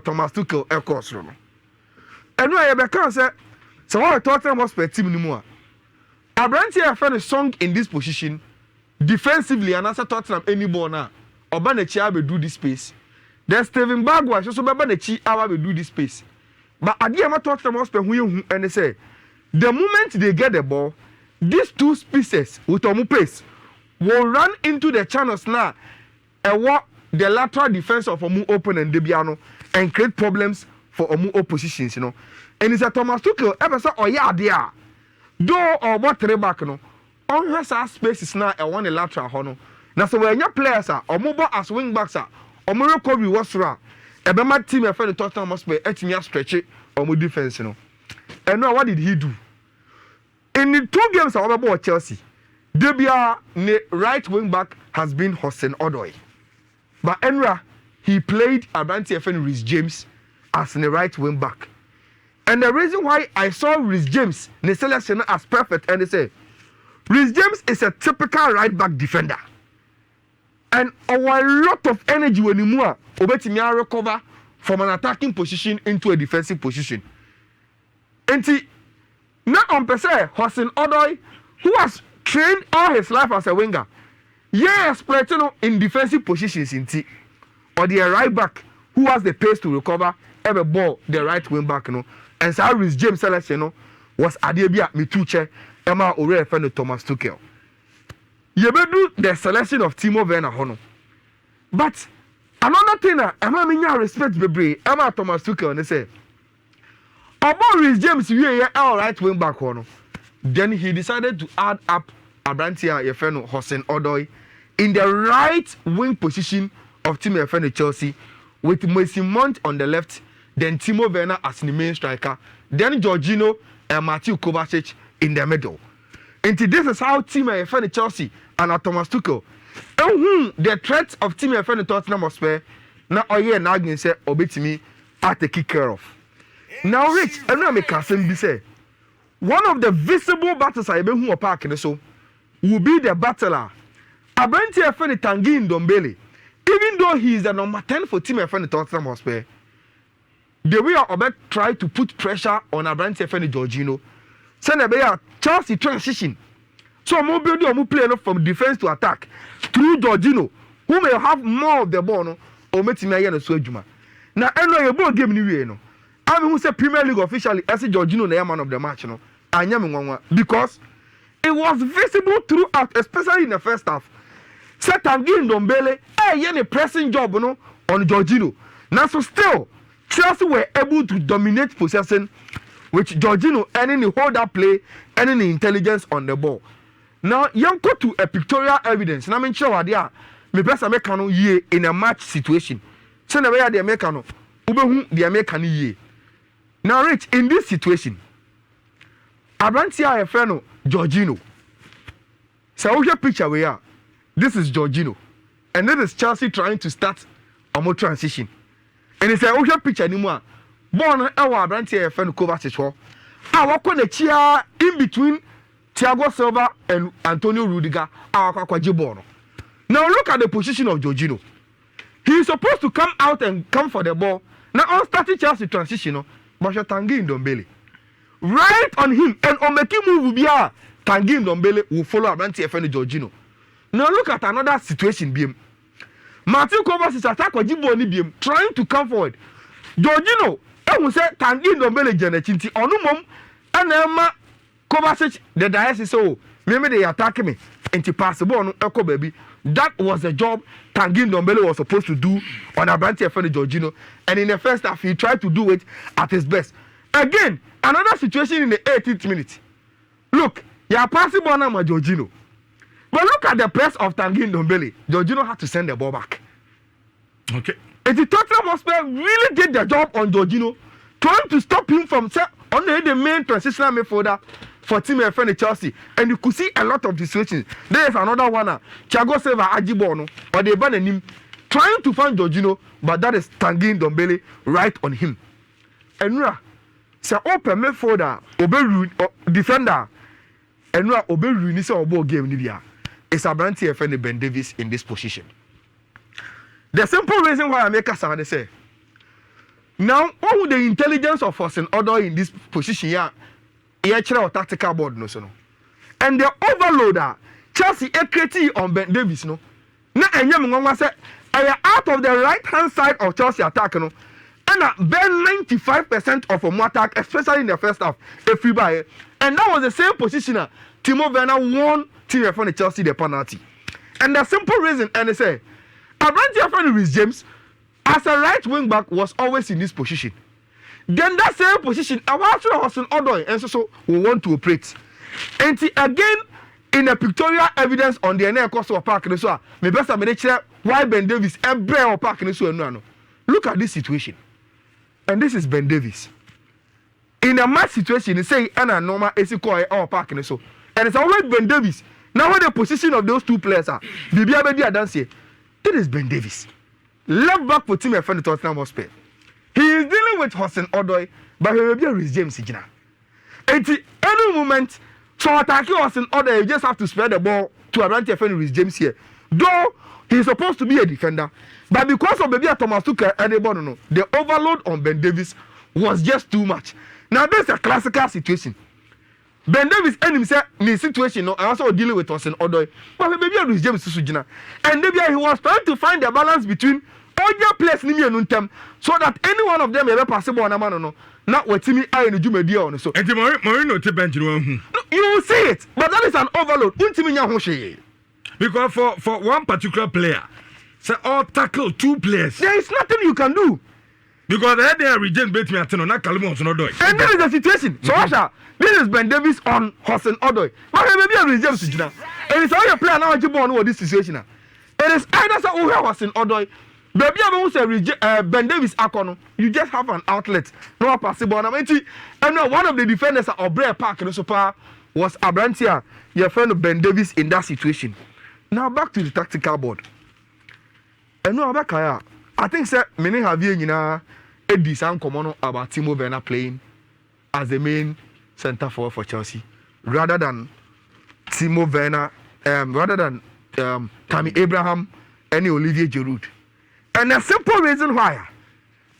Thomas Tuchel course no enu aye be kan say what Tottenham Hotspur team ni mu a Abranti a song in this position defensively and as a Tottenham any ball na oba na chi abedu this space then Steven Bagua so beba na chi abedu this space but ade am Tottenham Hotspur hu yehu ene say the moment they get the ball these two pieces with omu pace will run into the channels now and what the lateral defense of omu open and debiano and create problems for omu oppositions, you know. And it's a Thomas Tuchel ever say oh yeah there do or what three back no on her spaces now and one lateral hono now so when your players are omu ball as wing backs are omu recovery was wrong ebe my team for the Tottenham Hotspur etimi stretch it omu defense, you know. And now what did he do in the 2 games about Chelsea? Debia ne right wing back has been Hudson Odoi. But Enra, he played Abranti FN Reece James as the right wing back. And the reason why I saw Reece James ne selection as perfect, and they say Reece James is a typical right back defender. And a lot of energy when you move, obetimi recover from an attacking position into a defensive position. And now on per se, Hudson Odoi, who has trained all his life as a winger, yes, playing in defensive positions in T, or the right back who has the pace to recover every ball, the right wing back, you know. And so Reece James selection, you know, was Adebia Mituche, Emma Ore and Thomas Tuchel. You may do the selection of Timo Werner Hono. But another thing, Emma Minya respect Bebre, Emma Thomas Tuchel, and they say, about Reece James, we are all right wing back Hono. Then he decided to add up Abrantia Yefeno Hudson Odoi in the right wing position of Team Yefeno Chelsea with Mason Mount on the left, then Timo Werner as the main striker, then Jorginho and Matthew Kovacic in the middle. And this is how Team Yefeno Chelsea and Thomas Tuchel and the threat of Team Yefeno Tottenham Hotspur now oye na agin say obetimi take care of. Now Rich, and now make Kasim be say one of the visible battles I been who park in so will be the battler Abranti FN Tanguy Ndombele. Even though he is the number 10 for Team FN Tottenham Hotspur, the way Obet try to put pressure on Abranti FN Jorginho, send a Chelsea transition. So more building or more play from defense to attack through Jorginho, who may have more of the ball no, or Metimaya and Swejuma. Now I know your ball game anyway, no. I mean, who say Premier League officially as Jorginho the man of the match, no. Because it was visible throughout, especially in the first half. Set Tanguy Ndombele, a pressing job no, on Jorginho. Now, so still, Chelsea were able to dominate possession, with Jorginho earning the hold up play, earning the intelligence on the ball. Now, you go to a pictorial evidence. Now, I'm sure what they are. Me person make no ye in a match situation. So, the way they make no, ube they make no ye. Now, Rich, in this situation, Abrantia Efeno Jorginho. So what's your picture we are? This is Jorginho. And this is Chelsea trying to start a more transition. And it's a what's your picture anymore? Born our Abrantia Efeno Kovacic. Our corner in between Thiago Silva and Antonio Rudiger. Our Kwajibono. Now look at the position of Jorginho. He is supposed to come out and come for the ball. Now on starting Chelsea transition, but you're Tanguy Ndombele. Right on him and on making move will be Tanguy Ndombele will follow Abranti FN Jorginho. Now look at another situation BM. Matthew Kovacic attack Ojibo ni BM trying to come forward. Jorginho who said Tanguy Ndombele Janechinti onumom and Emma Kovacic the diocese so maybe they attack me and pass the ball no echo baby. That was the job Tanguy Ndombele was supposed to do on Abranti FN Jorginho, and in the first half he tried to do it at his best. Again, another situation in the 18th minute. Look, you are passing ball now, Jorginho. But look at the press of Tanguy Ndombele. Jorginho had to send the ball back. Okay. And the Tottenham Hotspur really did the job on Jorginho, trying to stop him from on the main transitional midfielder for Team FN Chelsea. And you could see a lot of the situations. There is another one, Thiago Silva Ajibono, or they ban him, trying to find Jorginho, but that is Tanguy Ndombele right on him. And say open midfielder, obe defender, and obe ni say obo game ni bia. It's Abranti FN Ben Davies in this position. The simple reason why I make us say Now, what would the intelligence of us in order in this position here? Here, tactical board, no, so no. And the overloader, Chelsea, created on Ben Davis, no. Now, and you say, I out of the right hand side of Chelsea attack, no. And Ben 95% of a attack, especially in the first half, if we buy it. And that was the same position. Timo Werner won Team from the Chelsea the penalty. And the simple reason, and they say, Abrante friend Reece James, as a right wing back, was always in this position. Then that same position, our Hudson Odoi and so we want to operate. And again, in the pictorial evidence on the NL cost of park, so me best I why Ben Davis and Bear Park in no. Look at this situation. And this is Ben Davis. In a match situation, they say Anna normal Esiko or Park in so. And it's always Ben Davis. Now what the position of those two players are, Bibi dance here. This is Ben Davis. Left back for team and friend Tottenham Hotspur. He is dealing with Hudson Odoi, but he will be a Reece James. At any moment, so attacking Hudson Odoi, you just have to spread the ball to Abrante friend Reece James here. Though he is supposed to be a defender, but because of maybe Thomas Tuchel and the overload on Ben Davis was just too much. Now this is a classical situation. Ben Davis and himself in a situation, no, I also dealing with Hudson Odoi, but maybe Reece James and maybe he was trying to find the balance between all your players so that any one of them ever possible on a man no. Not what Timmy I and Jumedia on so. And Marino to bench you will see it, but that is an overload. Because for one particular player, say all tackle two players. There is nothing you can do. Because they are reject bet me at not Kalumos no do. And that is the situation. So Asha, this is Ben Davis on Hudson Odoi. But maybe a reserve situation. And it's all your player now to born with this situation. It is either so Hudson Odoi. Baby, I won't say Ben Davis Akono. You just have an outlet. No possible. And now one of the defenders of Bray Park in Super was Abrantia, your friend of Ben Davis in that situation. Now back to the tactical board. And no back I think sir, many have you a decent common about Timo Werner playing as the main centre forward for Chelsea, rather than Timo Werner, rather than Tammy Abraham and Olivier Giroud. And the simple reason why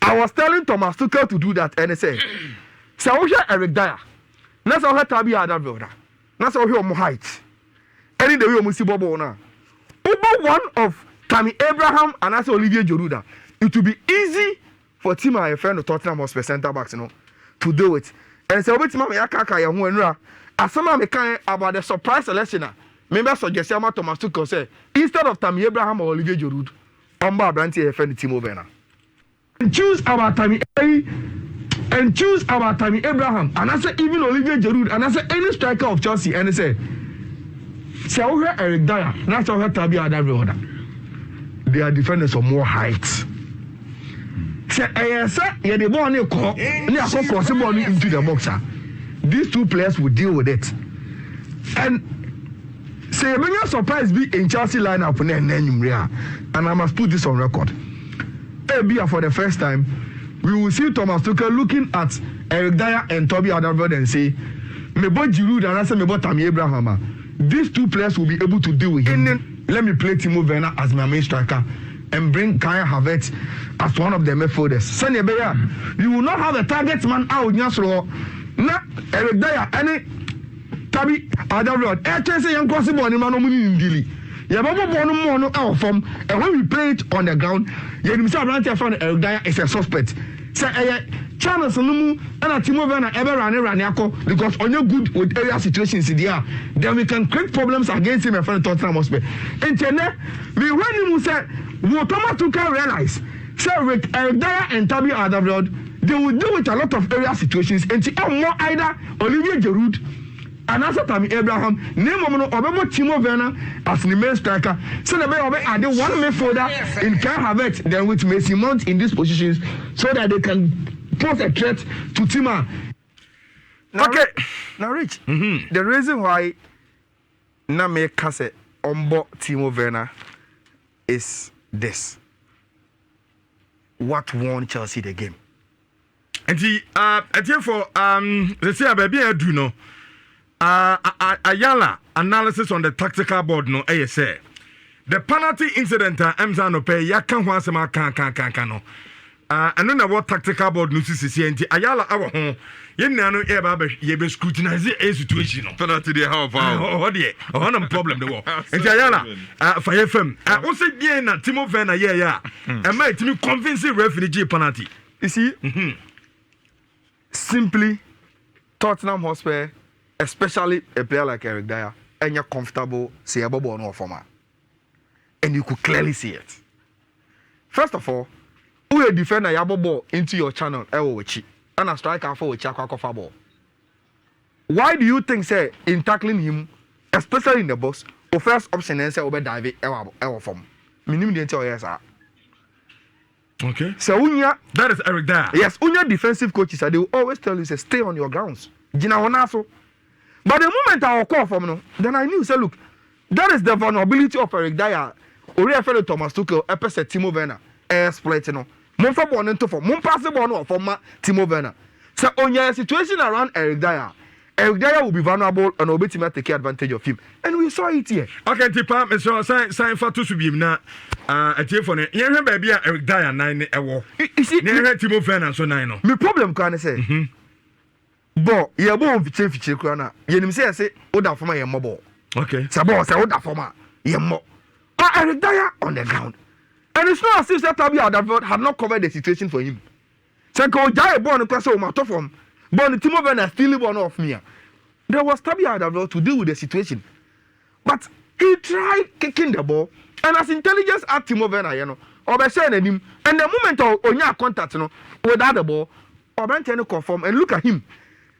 I was telling Thomas Tuchel to do that, and he said, "So Eric Dyer, that's how Tabi had that brother. That's how he on height. Any day we must see Bobo now. Over one of Tammy Abraham and that's Olivier Giroud. It will be easy for Tim and friend of Tottenham Hotspur centre backs, to do it. And so, which mama yakaka ya huenra. As some me can about the surprise selection. Maybe suggest Thomas Tuchel say instead of Tammy Abraham or Olivier Giroud. Amba Branty friend Timo Werner. And choose our Tammy and choose our Tammy Abraham. And I say even Olivier Giroud. And I say any striker of Chelsea. And I say Eric Dyer. That's how Tabi had every order. They are defenders of more height. Say the ball cross the ball into the boxer. These two players will deal with it. And say when you're surprised be in Chelsea lineup and I must put this on record. Maybe for the first time, we will see Thomas Tuchel looking at Eric Dyer and Toby Alderweireld and say, "Me boy Giroud and I say me boy Tammy Abraham. These two players will be able to deal with him. Let me play Timo Werner as my main striker and bring Kai Havertz as one of the midfielders. Send you will not have a target man out in your not Eric Dyer any." Tabi Alderweireld. Say young crossing in man in Dili. You have no out from and when we play it on the ground, you himself found Eric Dyer is a suspect. Say channels and a Timo Werner ever run because on your good with area situations in the air, then we can create problems against him in front of Tottenham Hotspur. And then we when you say what Thomas Tuchel realize, say with Eric Dyer and Tabi Alderweireld, they will deal with a lot of area situations and more either Olivier Giroud and also Tammy Abraham, name of Timo Werner as the main striker. So the way I do one midfielder in Kai Havertz, then with Mason Mount in these positions, so that they can pose a threat to Timo. Okay, now Rich, the reason why na me kase ombo Timo Werner is this: what won Chelsea the game? And for let's say baby I do know. Ayala analysis on the tactical board no say the penalty incident Emzano pay yakan wasema kan no ɛno na wɔ tactical board no sisi nti ayala awɔ ho yɛn nua no ɛba bɛ yɛbɛ scrutinize a situation no penalty dey how far ɔhɔ deɛ ɔhɔ na problem de wɔ nti ayala fa yɛ fam wosɛ deɛ na Timo Werner yɛyɛ a ɛma ɛtumi convince referee gye penalty. You see, simply Tottenham Hotspur, especially a player like Eric Dyer, and you're comfortable, say a bubble or format. And you could clearly see it. First of all, who you defend a yabo ball into your channel, and a striker for a chakwa ball. Why do you think, say, in tackling him, especially in the box, the first option is say over dive our form? Minimum the entire yes, sir. Okay. So Unya, that is Eric Dyer. Yes, Unya defensive coaches, they will always tell you, say, stay on your grounds. Gina Honaso. But the moment I will call from no, then I knew, say, look, that is the vulnerability of Eric Dyer. Ori fellow Thomas Tuchel, episode Timo Werner, exploit no. Monfa born into for, mon pass born or for Timo Werner. So on your situation around Eric Dyer will be vulnerable and will be to take advantage of him. And we saw it here. Okay, Tipa, Mr. Sign for to be na a telephone. You have baby Eric Dyer 9 ewo. You see, Timo Werner so 9 no. My problem can say. Bo, ye bo fiche krana. Ye nim say oda forma ye mo. Okay. Sabo say oda forma ye mo. But Eric Dyer on the ground. And it's not as if Tabi had not covered the situation for him. So go Jai born a person my top from born Timo Werner still born off me. There was Tabi to deal with the situation. But he tried kicking the ball, and as intelligence at Timo Werner, you know, or by saying him, and the moment on your contact, you know, without the ball, or by trying to conform and look at him,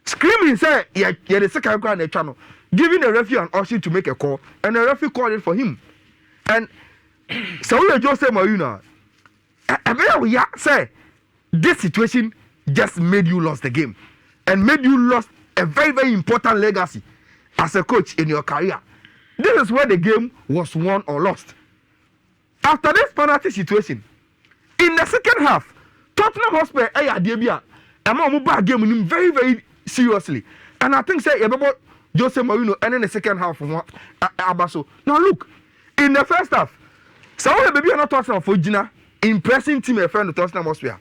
screaming, say, yeah, the second ground the channel, giving the referee an option to make a call, and the referee called it for him. And so we just say, Marina, we say, this situation just made you lose the game and made you lose a very, very important legacy as a coach in your career. This is where the game was won or lost. After this penalty situation, in the second half, Tottenham Hotspur game very, very seriously. And I think say about Jose Mourinho and in the second half Abaso. Now look, in the first half, some of the baby are not Tottenham for Gina, impressing team a friend of Tottenham Hotspur.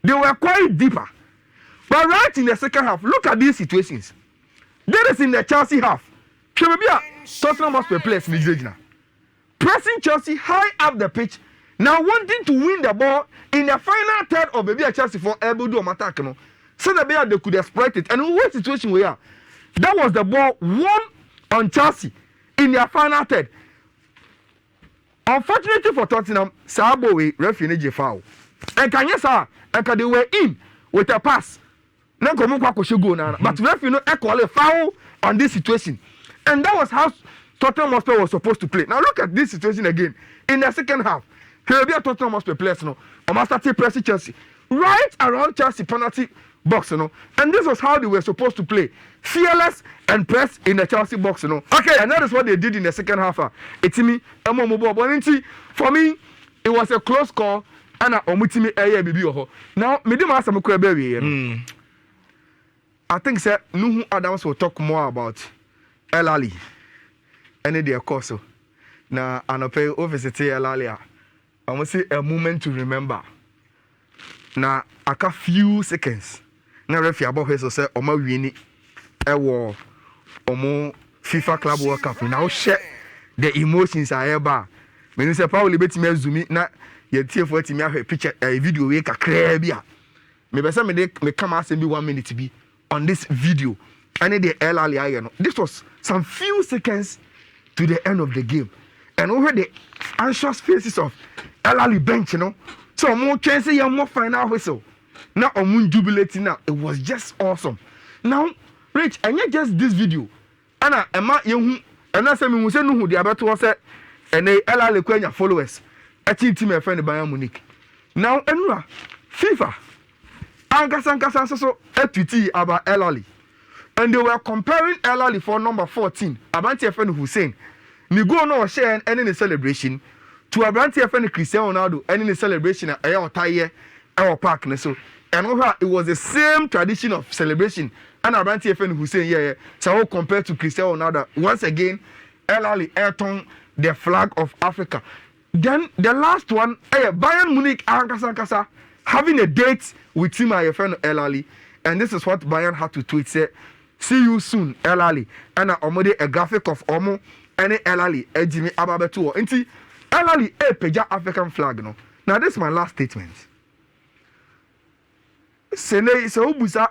They were quite deeper. But right in the second half, look at these situations. That is in the Chelsea half. Tottenham Hotspur players pressing Chelsea high up the pitch, now wanting to win the ball in the final third of maybe a Chelsea for able to attack. So that they could exploit it. And what situation we are? That was the ball won on Chelsea in their final third. Unfortunately for Tottenham, Sabo referee foul. And can you say, and they were in with a pass. But referee no equal a foul on this situation. And that was how Tottenham Hotspur was supposed to play. Now look at this situation again. In the second half, here will be a Tottenham Hotspur players, started pressing Chelsea. Right around Chelsea penalty box, and this was how they were supposed to play. Fearless and press in the Chelsea box, Okay, and that is what they did in the second half. It's me, for me, it was a close call. And now, I think sir, Nuhu Adams will talk more about El Ali and their course. Now, I pay office El Ali. I must say a moment to remember. Now, a few seconds. Now, if you about his say, Oma Winnie, a war, Omo FIFA Club World Cup. Now, share the emotions I ever. When you say, Paul, Liberty, Zumi, now, you tear for it, me a picture, a video, we can crabia. Maybe some may come ask me 1 minute to be on this video. And then the El Ali, this was some few seconds to the end of the game. And over the anxious faces of El Ali bench, so more chances, you more final whistle. Now, I'm jubilating now. It was just awesome. Now, Rich, and not just this video. Anna, Emma, you, and I said, we say no who the about was it, and they El Ali Quenya followers. A team a friend of Bayern Munich. Now, Enra, FIFA, Ankasa so tweet about El Ali. And they were comparing El Ali for number 14, Abanti friend Hussein. Ni go no share any celebration to Abanti friend Cristiano Ronaldo any celebration at our tire our park. So, and over it was the same tradition of celebration. And Abanti friend Hussein, so compared to Cristiano Ronaldo, once again, El Ali airton the flag of Africa. Then the last one, Bayern Munich, Ankasa, having a date with team my friend El Ali, and this is what Bayern had to tweet say, see you soon El Ali, and omode a graphic of Omo and El Ali Jimmy Ababetu nti El Ali peja African flag no. Now this is my last statement. Sene so busa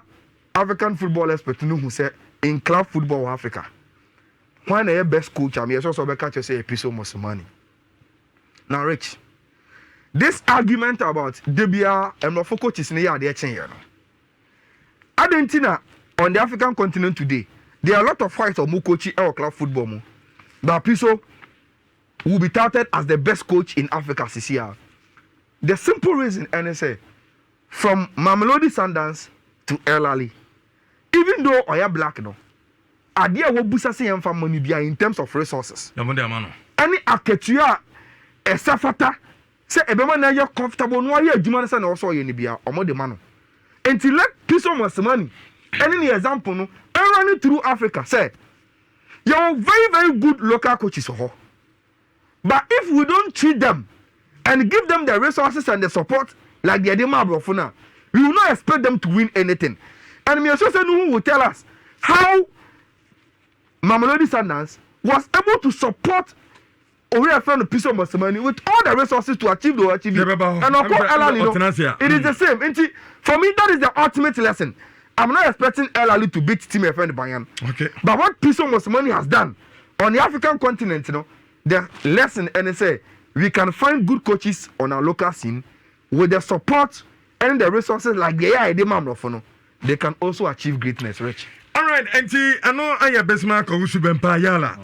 African football expert no who say in club football in Africa. Why na best coach am yes also be catch say Episo Mosimane. Now Rich, this argument about Debia and no coaches in here they change here. Argentina on the African continent today, there are a lot of fights of Mukochi or club football mo. But Piso will be touted as the best coach in Africa this year. The simple reason, and I say, from Mamelodi Sundowns to El Ali, even though Oya Black no, idea what busa say for money bia in terms of resources. Any aketua esafata say ebema na you comfortable no ye adwuma say na also ye ni bia omo de mano. Until let Piso Mosimane any example no running through Africa say you are very good local coaches for. But if we don't treat them and give them the resources and the support like the Adema Brofuna, we will not expect them to win anything. And me also say who will tell us how Mamelodi Sundowns was able to support Ori friend of Piso Mosimane with all the resources to achieve the achievement. And of course, El Ali, it is the same. For me, that is the ultimate lesson. I'm not expecting El Ali to beat Team FN Bayern. Okay. But what Piso Mosimane has done on the African continent, the lesson and say we can find good coaches on our local scene with the support and the resources like the Adema, they can also achieve greatness, Rich. All right, and I know I am best man Kowusu Bempa Yala.